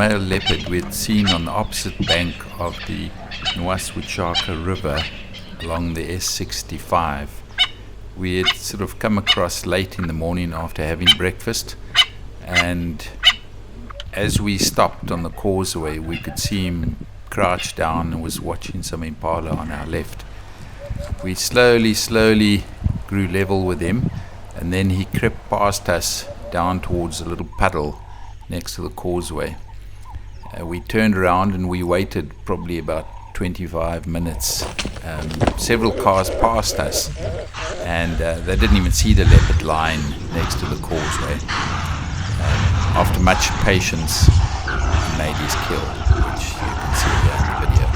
male leopard we'd seen on the opposite bank of the Nwaswitshaka River along the S65. We had sort of come across late in the morning after having breakfast, and as we stopped on the Causeway, we could see him crouched down and was watching some impala on our left. We slowly grew level with him, and then he crept past us down towards a little puddle next to the Causeway. We turned around and we waited probably about 25 minutes. Several cars passed us, and they didn't even see the leopard lying next to the Causeway. After much patience, he made his kill, which you can see here in the video.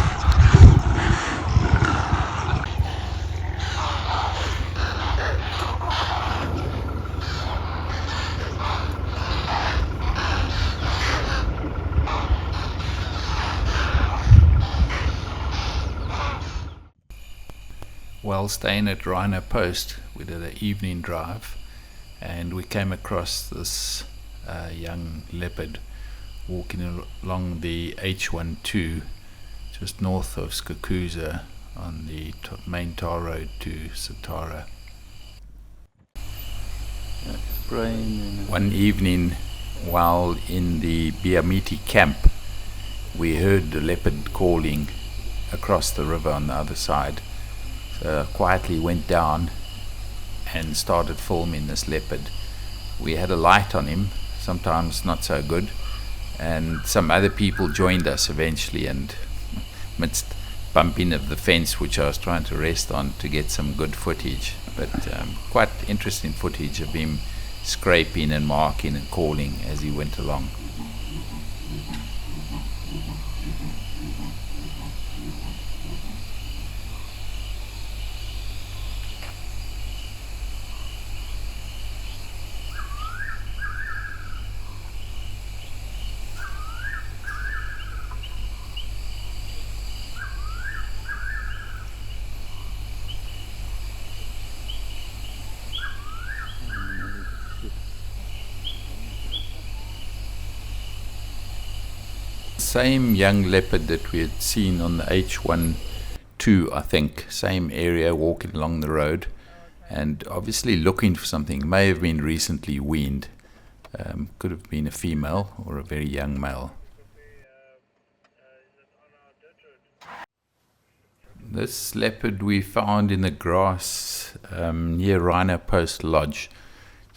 While staying at Rhino Post, we did an evening drive, and we came across this young leopard walking along the H12 just north of Skakuza on the main tar road to Satara. One evening while in the Biamiti camp, we heard the leopard calling across the river on the other side. So quietly went down and started filming this leopard. We had a light on him, sometimes not so good, and some other people joined us eventually, and amidst bumping of the fence which I was trying to rest on to get some good footage, but quite interesting footage of him scraping and marking and calling as he went along. Same young leopard that we had seen on the H12, I think, same area, walking along the road, and obviously looking for something. May have been recently weaned, could have been a female or a very young male. This leopard we found in the grass near Rhino Post Lodge.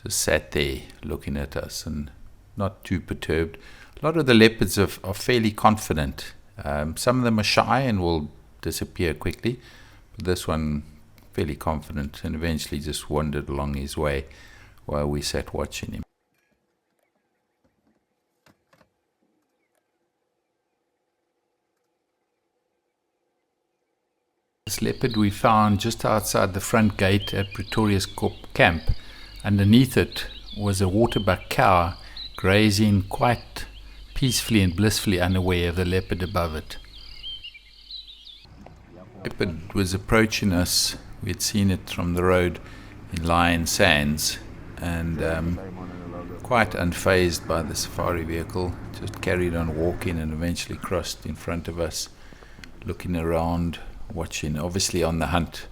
Just sat there looking at us and not too perturbed. A lot of the leopards are fairly confident. Some of them are shy and will disappear quickly, but this one fairly confident, and eventually just wandered along his way while we sat watching him. This leopard we found just outside the front gate at Pretoriuskop camp. Underneath it was a waterbuck cow grazing quite peacefully and blissfully, unaware of the leopard above it. The leopard was approaching us. We had seen it from the road in Lion Sands, and quite unfazed by the safari vehicle, just carried on walking and eventually crossed in front of us, looking around, watching, obviously on the hunt,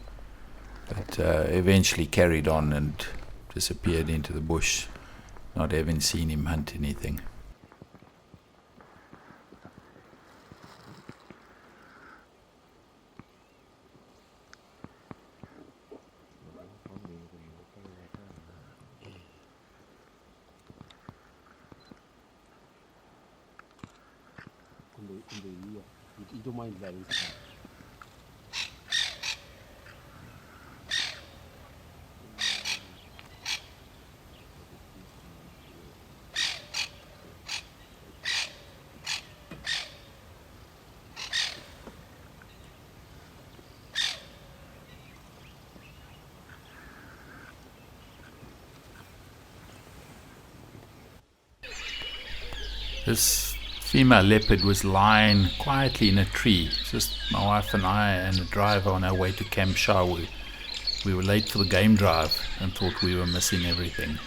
but eventually carried on and disappeared into the bush, not having seen him hunt anything. This female leopard was lying quietly in a tree. Just my wife and I and the driver on our way to Camp Shah. We were late for the game drive and thought we were missing everything.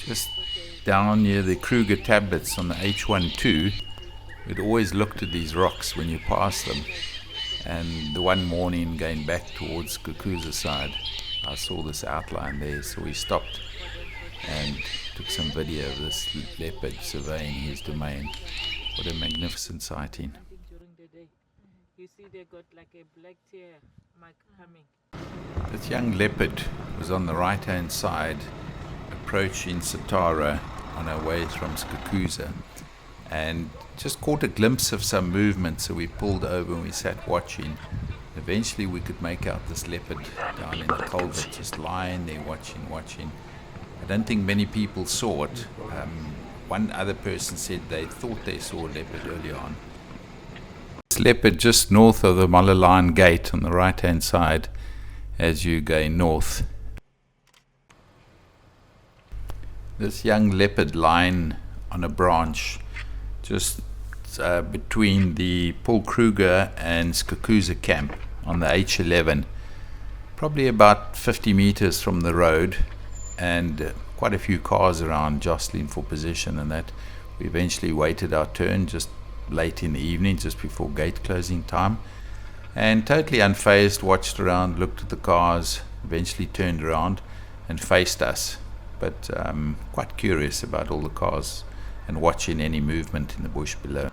Just down near the Kruger tablets on the H12, we'd always looked at these rocks when you pass them. And the one morning going back towards Kukuza side, I saw this outline there, so we stopped and took some video of this leopard surveying his domain. What a magnificent sighting. During the day, you see they got like a black tear mark coming. This young leopard was on the right hand side approaching Satara on our way from Skukuza, and just caught a glimpse of some movement, so we pulled over and we sat watching. Eventually we could make out this leopard down in the culvert, just lying there watching. I don't think many people saw it. One other person said they thought they saw a leopard early on. This leopard just north of the Malelane gate on the right hand side as you go north. This young leopard lying on a branch just between the Paul Kruger and Skukuza camp on the H11, probably about 50 meters from the road, and quite a few cars around jostling for position, and that we eventually waited our turn just late in the evening, just before gate closing time, and totally unfazed watched around, looked at the cars, eventually turned around and faced us, but quite curious about all the cars and watching any movement in the bush below.